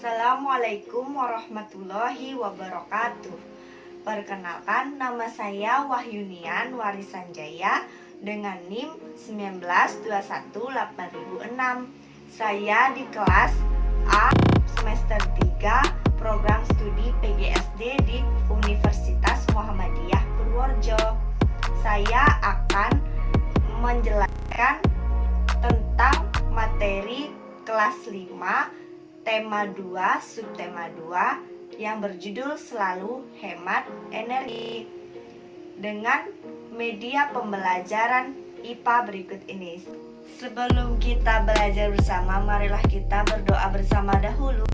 Assalamualaikum warahmatullahi wabarakatuh. Perkenalkan, nama saya Wahyunian Warisanjaya dengan NIM 19218006. Saya di kelas A semester 3 program studi PGSD di Universitas Muhammadiyah Purworejo. Saya akan menjelaskan tentang materi kelas 5 tema 2, subtema 2 yang berjudul selalu hemat energi dengan media pembelajaran IPA berikut ini. Sebelum kita belajar bersama, marilah kita berdoa bersama dahulu.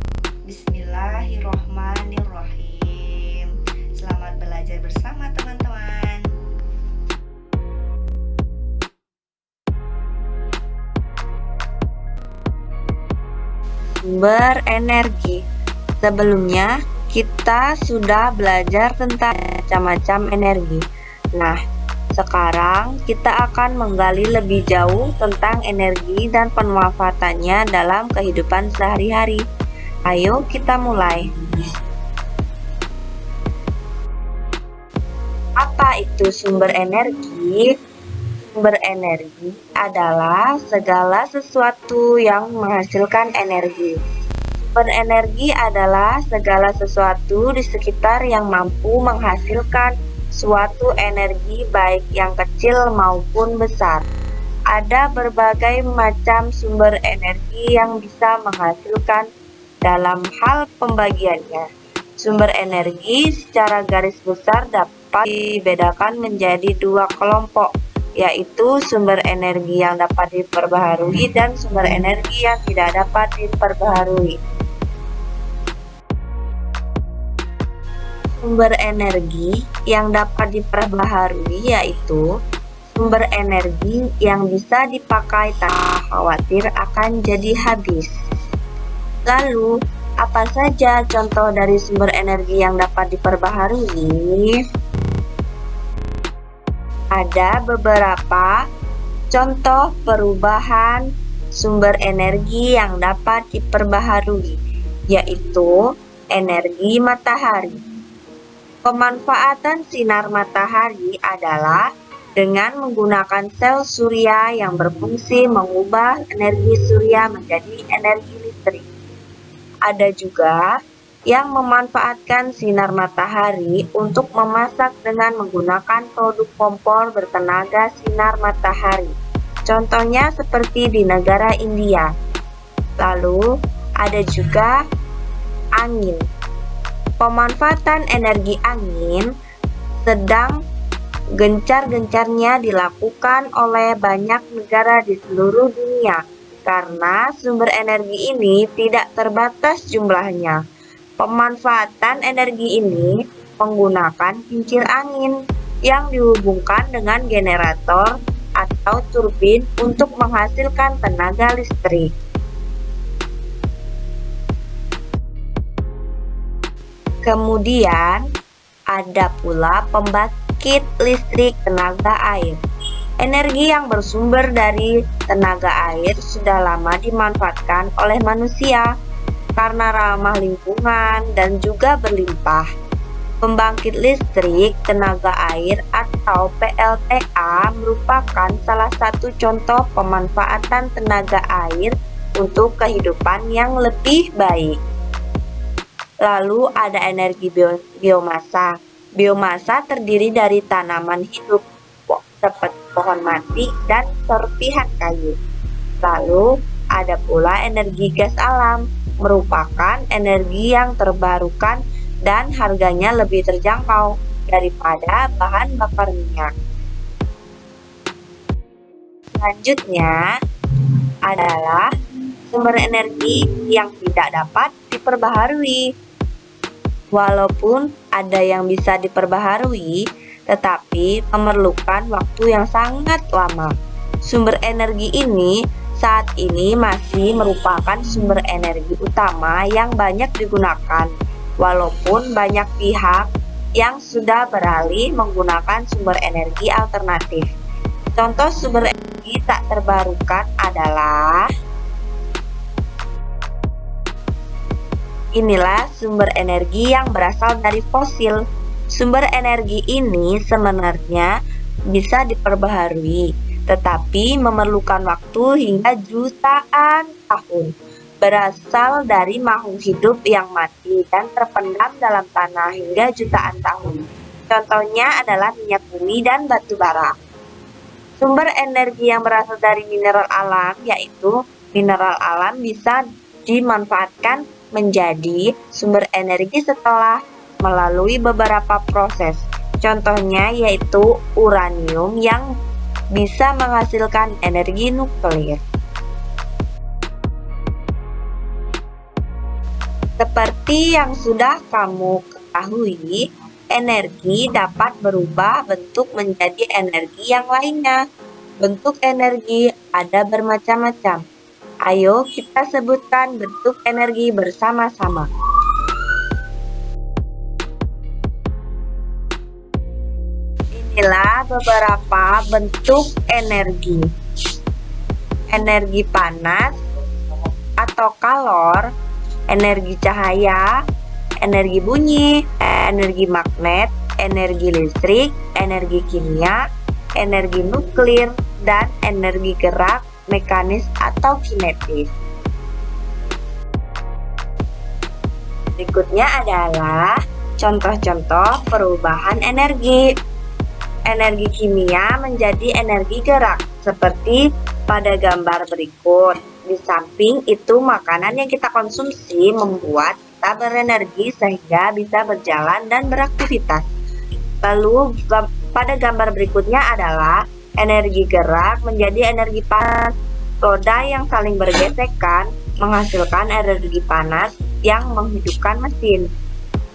Bismillahirrohmanirrohim. Selamat belajar bersama teman-teman. Sumber energi. Sebelumnya kita sudah belajar tentang macam-macam energi. Nah, sekarang kita akan menggali lebih jauh tentang energi dan pemanfaatannya dalam kehidupan sehari-hari. Ayo kita mulai. Apa itu sumber energi? Sumber energi adalah segala sesuatu yang menghasilkan energi. Sumber energi adalah segala sesuatu di sekitar yang mampu menghasilkan suatu energi baik yang kecil maupun besar. Ada berbagai macam sumber energi yang bisa menghasilkan dalam hal pembagiannya. Sumber energi secara garis besar dapat dibedakan menjadi dua kelompok, yaitu sumber energi yang dapat diperbaharui dan sumber energi yang tidak dapat diperbaharui. Sumber energi yang dapat diperbaharui yaitu sumber energi yang bisa dipakai tanpa khawatir akan jadi habis. Lalu, apa saja contoh dari sumber energi yang dapat diperbaharui? Ada beberapa contoh perubahan sumber energi yang dapat diperbaharui, yaitu energi matahari. Pemanfaatan sinar matahari adalah dengan menggunakan sel surya yang berfungsi mengubah energi surya menjadi energi listrik. Ada juga yang memanfaatkan sinar matahari untuk memasak dengan menggunakan produk kompor bertenaga sinar matahari. Contohnya seperti di negara India. Lalu ada juga angin. Pemanfaatan energi angin sedang gencar-gencarnya dilakukan oleh banyak negara di seluruh dunia karena sumber energi ini tidak terbatas jumlahnya. Pemanfaatan energi ini menggunakan kincir angin yang dihubungkan dengan generator atau turbin untuk menghasilkan tenaga listrik. Kemudian ada pula pembangkit listrik tenaga air. Energi yang bersumber dari tenaga air sudah lama dimanfaatkan oleh manusia karena ramah lingkungan dan juga berlimpah. Pembangkit listrik tenaga air atau PLTA merupakan salah satu contoh pemanfaatan tenaga air untuk kehidupan yang lebih baik. Lalu ada energi biomasa. Biomasa terdiri dari tanaman hidup seperti pohon mati dan serpihan kayu. Lalu ada pula energi gas alam, merupakan energi yang terbarukan dan harganya lebih terjangkau daripada bahan bakar minyak. Selanjutnya adalah sumber energi yang tidak dapat diperbaharui. Walaupun ada yang bisa diperbaharui, tetapi memerlukan waktu yang sangat lama. Sumber energi ini saat ini masih merupakan sumber energi utama yang banyak digunakan, walaupun banyak pihak yang sudah beralih menggunakan sumber energi alternatif. Contoh sumber energi tak terbarukan adalah Inilah sumber energi yang berasal dari fosil. Sumber energi ini sebenarnya bisa diperbaharui, tetapi memerlukan waktu hingga jutaan tahun. Berasal dari makhluk hidup yang mati dan terpendam dalam tanah hingga jutaan tahun. Contohnya adalah minyak bumi dan batu bara. Sumber energi yang berasal dari mineral alam, yaitu mineral alam bisa dimanfaatkan menjadi sumber energi setelah melalui beberapa proses. Contohnya yaitu uranium yang bisa menghasilkan energi nuklir. Seperti yang sudah kamu ketahui, energi dapat berubah bentuk menjadi energi yang lainnya. Bentuk energi ada bermacam-macam. Ayo kita sebutkan bentuk energi bersama-sama. Inilah beberapa bentuk energi. Energi panas atau kalor, energi cahaya, energi bunyi, energi magnet, energi listrik, energi kimia, energi nuklir, dan energi gerak, mekanis atau kinetis. Berikutnya adalah contoh-contoh perubahan energi. Energi kimia menjadi energi gerak, seperti pada gambar berikut. Di samping itu, makanan yang kita konsumsi membuat kita berenergi sehingga bisa berjalan dan beraktivitas. Lalu, pada gambar berikutnya adalah energi gerak menjadi energi panas. Roda yang saling bergesekan menghasilkan energi panas yang menghidupkan mesin.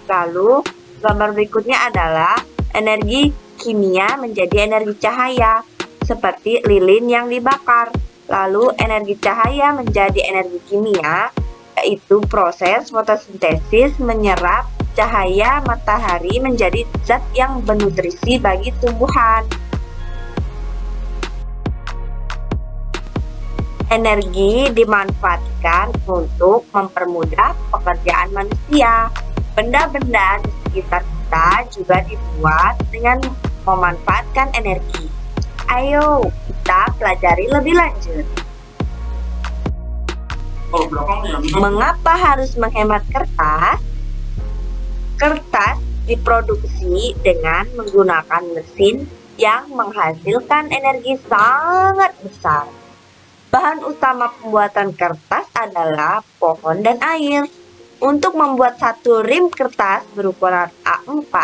Lalu, gambar berikutnya adalah energi kimia menjadi energi cahaya, seperti lilin yang dibakar. Lalu, energi cahaya menjadi energi kimia, yaitu proses fotosintesis menyerap cahaya matahari menjadi zat yang bernutrisi bagi tumbuhan. Energi dimanfaatkan untuk mempermudah pekerjaan manusia. Benda-benda di sekitar kita juga dibuat dengan memanfaatkan energi. Ayo kita pelajari lebih lanjut. Mengapa harus menghemat kertas? Kertas diproduksi dengan menggunakan mesin yang menghasilkan energi sangat besar. Bahan utama pembuatan kertas adalah pohon dan air. Untuk membuat satu rim kertas berukuran A4,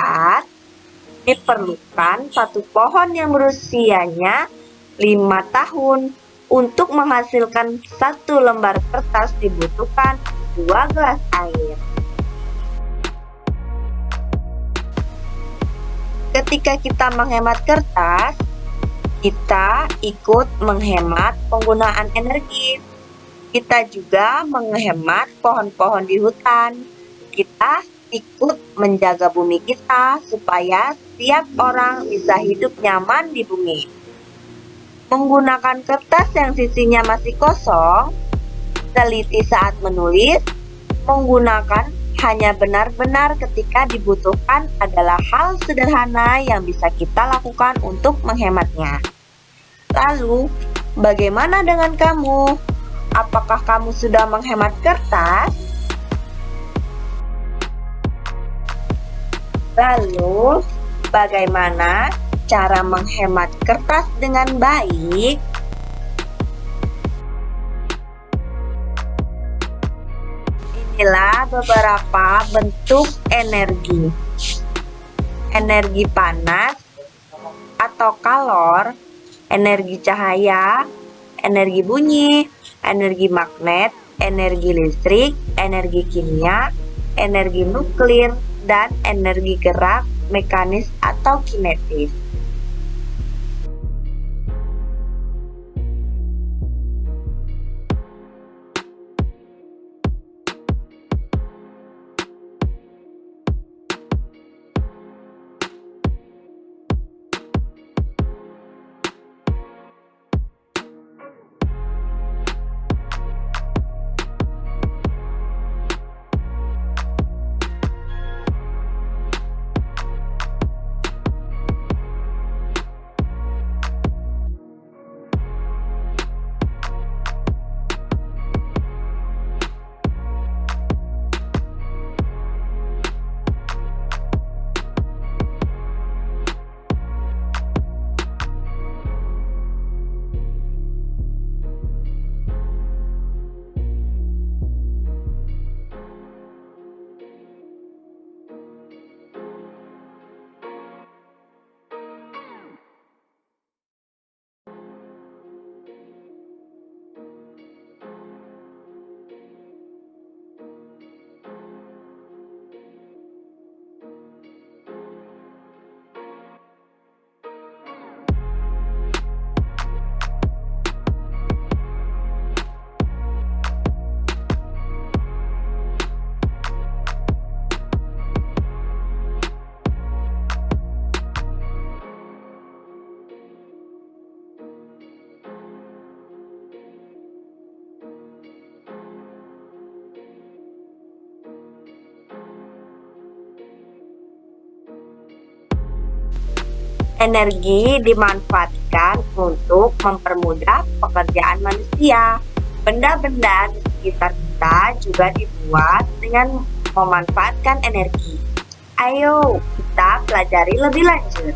diperlukan satu pohon yang berusianya 5 tahun. Untuk menghasilkan satu lembar kertas dibutuhkan 2 gelas air. Ketika kita menghemat kertas, kita ikut menghemat penggunaan energi. Kita juga menghemat pohon-pohon di hutan. Kita ikut menjaga bumi kita supaya setiap orang bisa hidup nyaman di bumi. Menggunakan kertas yang sisinya masih kosong, teliti saat menulis, menggunakan hanya benar-benar ketika dibutuhkan adalah hal sederhana yang bisa kita lakukan untuk menghematnya. Lalu, bagaimana dengan kamu? Apakah kamu sudah menghemat kertas? Lalu, bagaimana cara menghemat kertas dengan baik? Inilah beberapa bentuk energi. Energi panas atau kalor, energi cahaya, energi bunyi, energi magnet, energi listrik, energi kimia, energi nuklir, dan energi gerak, mekanis atau kinetis. Energi dimanfaatkan untuk mempermudah pekerjaan manusia. Benda-benda di sekitar kita juga dibuat dengan memanfaatkan energi. Ayo kita pelajari lebih lanjut.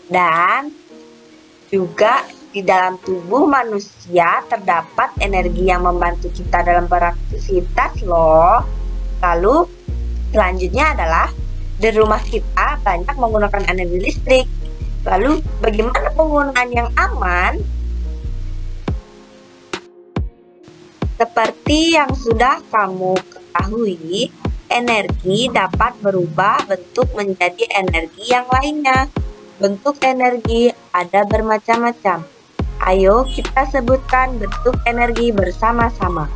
Dan juga di dalam tubuh manusia terdapat energi yang membantu kita dalam beraktivitas loh. Lalu selanjutnya adalah di rumah kita banyak menggunakan energi listrik. Lalu bagaimana penggunaan yang aman? Seperti yang sudah kamu ketahui, energi dapat berubah bentuk menjadi energi yang lainnya. Bentuk energi ada bermacam-macam. Ayo kita sebutkan bentuk energi bersama-sama.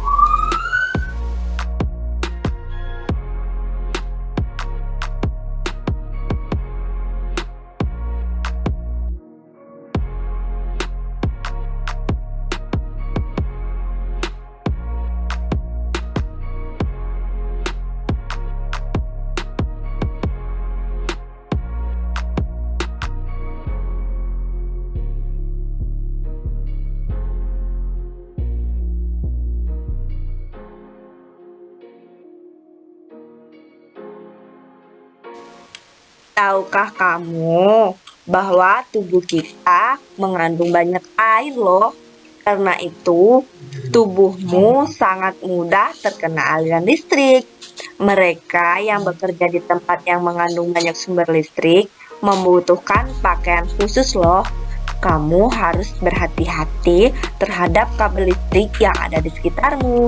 Tahukah kamu bahwa tubuh kita mengandung banyak air loh? Karena itu, tubuhmu sangat mudah terkena aliran listrik. Mereka yang bekerja di tempat yang mengandung banyak sumber listrik membutuhkan pakaian khusus loh. Kamu harus berhati-hati terhadap kabel listrik yang ada di sekitarmu.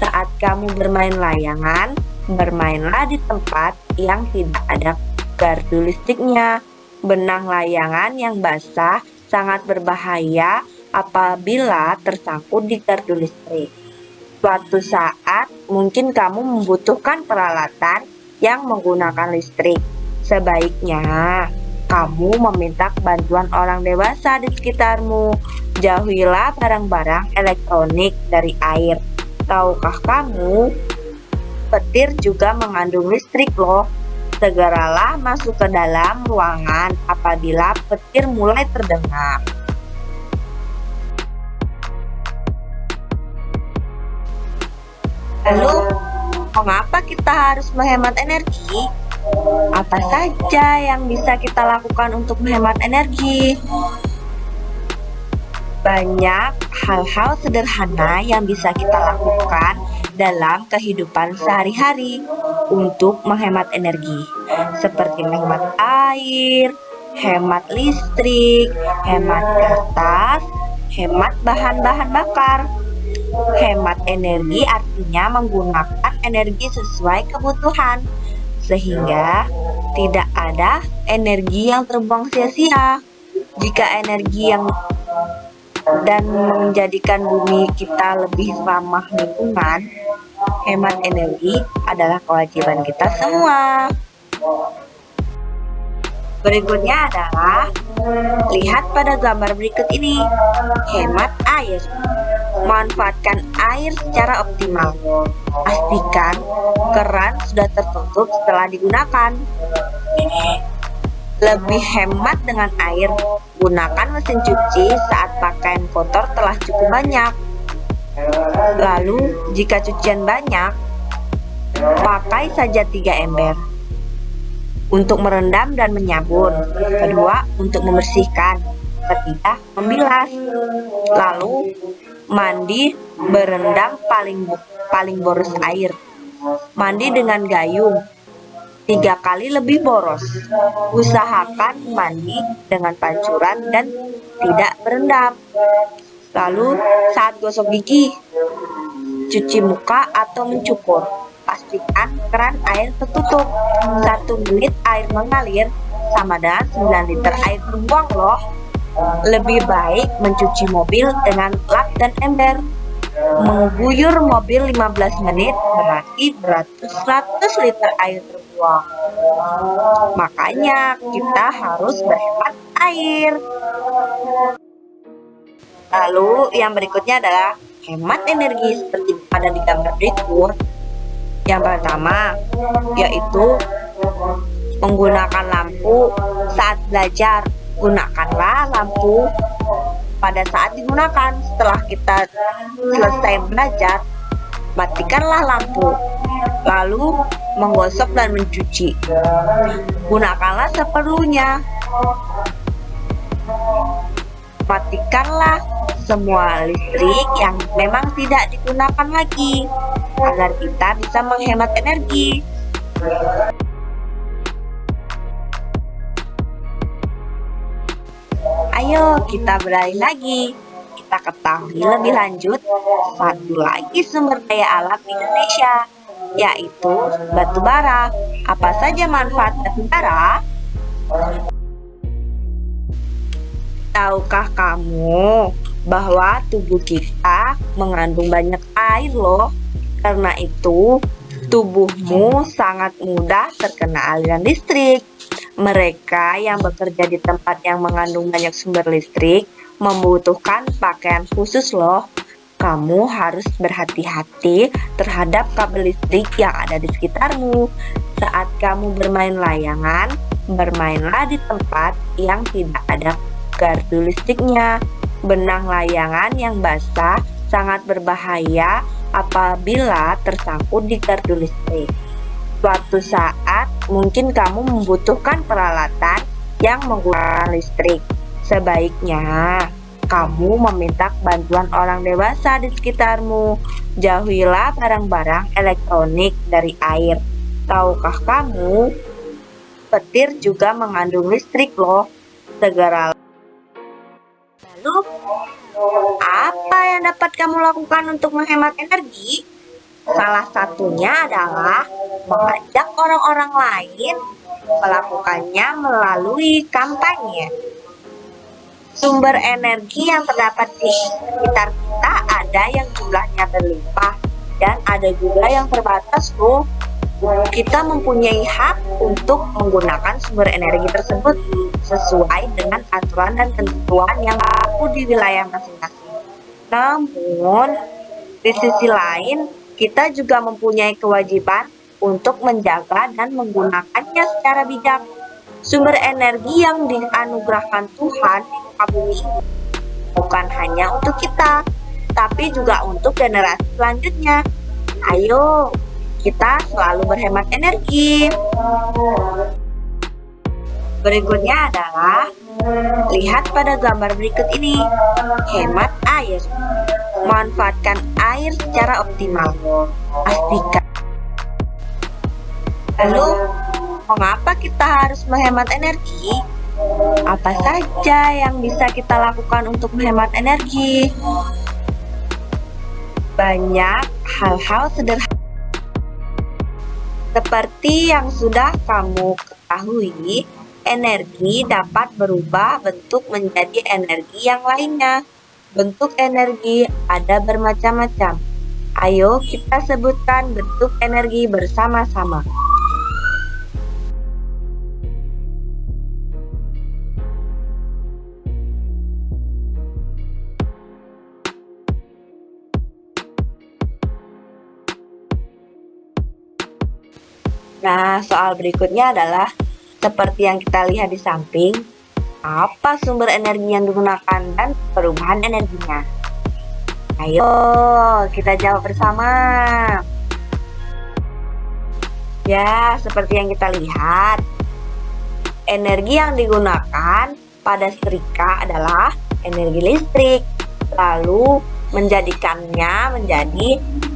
Saat kamu bermain layangan, bermainlah di tempat yang tidak ada gardu listriknya. Benang layangan yang basah sangat berbahaya apabila tersangkut di gardu listrik. Suatu saat mungkin kamu membutuhkan peralatan yang menggunakan listrik. Sebaiknya kamu meminta bantuan orang dewasa di sekitarmu. Jauhilah barang-barang elektronik dari air. Tahukah kamu, petir juga mengandung listrik loh. Segeralah masuk ke dalam ruangan apabila petir mulai terdengar. Lalu, mengapa kita harus menghemat energi? Apa saja yang bisa kita lakukan untuk menghemat energi? Banyak hal-hal sederhana yang bisa kita lakukan dalam kehidupan sehari-hari untuk menghemat energi, seperti menghemat air, hemat listrik, hemat kertas, hemat bahan-bahan bakar. Hemat energi artinya menggunakan energi sesuai kebutuhan, sehingga tidak ada energi yang terbuang sia-sia. Jika energi yang dan menjadikan bumi kita lebih ramah lingkungan, hemat energi adalah kewajiban kita semua. Berikutnya adalah lihat pada gambar berikut ini. Hemat air. Manfaatkan air secara optimal. Pastikan keran sudah tertutup setelah digunakan. Lebih hemat dengan air. Gunakan mesin cuci saat pakaian kotor telah cukup banyak. Lalu, jika cucian banyak, pakai saja 3 ember untuk merendam dan menyabun. Kedua, untuk membersihkan. Ketiga, membilas. Lalu, mandi berendam paling boros air. Mandi dengan gayung 3 kali lebih boros. Usahakan mandi dengan pancuran dan tidak berendam. Lalu saat gosok gigi, cuci muka atau mencukur, pastikan keran air tertutup. 1 menit air mengalir sama dengan 9 liter air terbuang loh. Lebih baik mencuci mobil dengan lap dan ember. Mengguyur mobil 15 menit berarti beratus-ratus liter air terbuang. Makanya kita harus berhemat air. Lalu yang berikutnya adalah hemat energi seperti pada di gambar berikut. Yang pertama yaitu menggunakan lampu saat belajar. Gunakanlah lampu pada saat digunakan. Setelah kita selesai belajar, matikanlah lampu. Lalu menggosok dan mencuci. Gunakanlah seperlunya. Matikanlah semua listrik yang memang tidak digunakan lagi agar kita bisa menghemat energi. Ayo kita beralih lagi. Kita ketahui lebih lanjut satu lagi sumber daya alam Indonesia, yaitu batu bara. Apa saja manfaat batu bara? Tahukah kamu bahwa tubuh kita mengandung banyak air loh? Karena itu, tubuhmu sangat mudah terkena aliran listrik. Mereka yang bekerja di tempat yang mengandung banyak sumber listrik membutuhkan pakaian khusus loh. Kamu harus berhati-hati terhadap kabel listrik yang ada di sekitarmu. Saat kamu bermain layangan, bermainlah di tempat yang tidak ada gardu listriknya. Benang layangan yang basah sangat berbahaya apabila tersangkut di gardu listrik. Suatu saat mungkin kamu membutuhkan peralatan yang menggunakan listrik. Sebaiknya kamu meminta bantuan orang dewasa di sekitarmu. Jauhilah barang-barang elektronik dari air. Tahukah kamu, petir juga mengandung listrik loh. Segera. Lalu, apa yang dapat kamu lakukan untuk menghemat energi? Salah satunya adalah mengajak orang-orang lain melakukannya melalui kampanye. Sumber energi yang terdapat di sekitar kita ada yang jumlahnya berlimpah dan ada juga yang terbatas loh. Kita mempunyai hak untuk menggunakan sumber energi tersebut sesuai dengan aturan dan ketentuan yang berlaku di wilayah masing-masing. Namun, di sisi lain, kita juga mempunyai kewajiban untuk menjaga dan menggunakannya secara bijak. Sumber energi yang dianugerahkan Tuhan di muka bumi ini bukan hanya untuk kita, tapi juga untuk generasi selanjutnya. Ayo, kita selalu berhemat energi. Berikutnya adalah lihat pada gambar berikut ini. Hemat air. Manfaatkan air secara optimal. Pastikan. Lalu, mengapa kita harus menghemat energi? Apa saja yang bisa kita lakukan untuk menghemat energi? Banyak hal-hal sederhana. Seperti yang sudah kamu ketahui, energi dapat berubah bentuk menjadi energi yang lainnya. Bentuk energi ada bermacam-macam. Ayo kita sebutkan bentuk energi bersama-sama. Nah, soal berikutnya adalah seperti yang kita lihat di samping. Apa sumber energi yang digunakan dan perubahan energinya? Ayo, kita jawab bersama. Ya, seperti yang kita lihat, energi yang digunakan pada setrika adalah energi listrik, lalu menjadikannya menjadi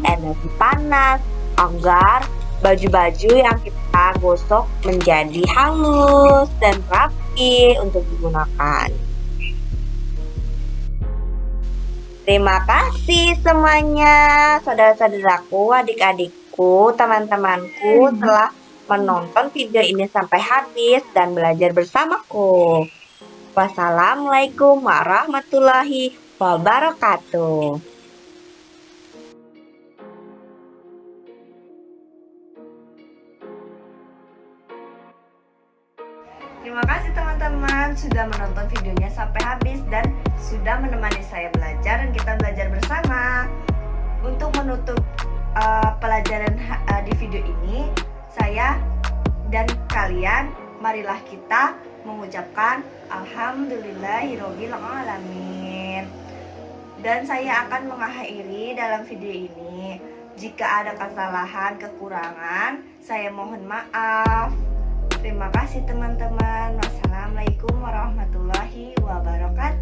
energi panas agar baju-baju yang kita gosok menjadi halus dan rapi untuk digunakan. Terima kasih semuanya, saudara-saudaraku, adik-adikku, teman-temanku telah menonton video ini sampai habis dan belajar bersamaku. Wassalamualaikum warahmatullahi wabarakatuh. Terima kasih teman-teman sudah menonton videonya sampai habis dan sudah menemani saya belajar dan kita belajar bersama. Untuk menutup pelajaran di video ini, saya dan kalian marilah kita mengucapkan alhamdulillahirobbil alamin. Dan saya akan mengakhiri dalam video ini. Jika ada kesalahan, kekurangan, saya mohon maaf. Terima kasih teman-teman. Wassalamualaikum warahmatullahi wabarakatuh.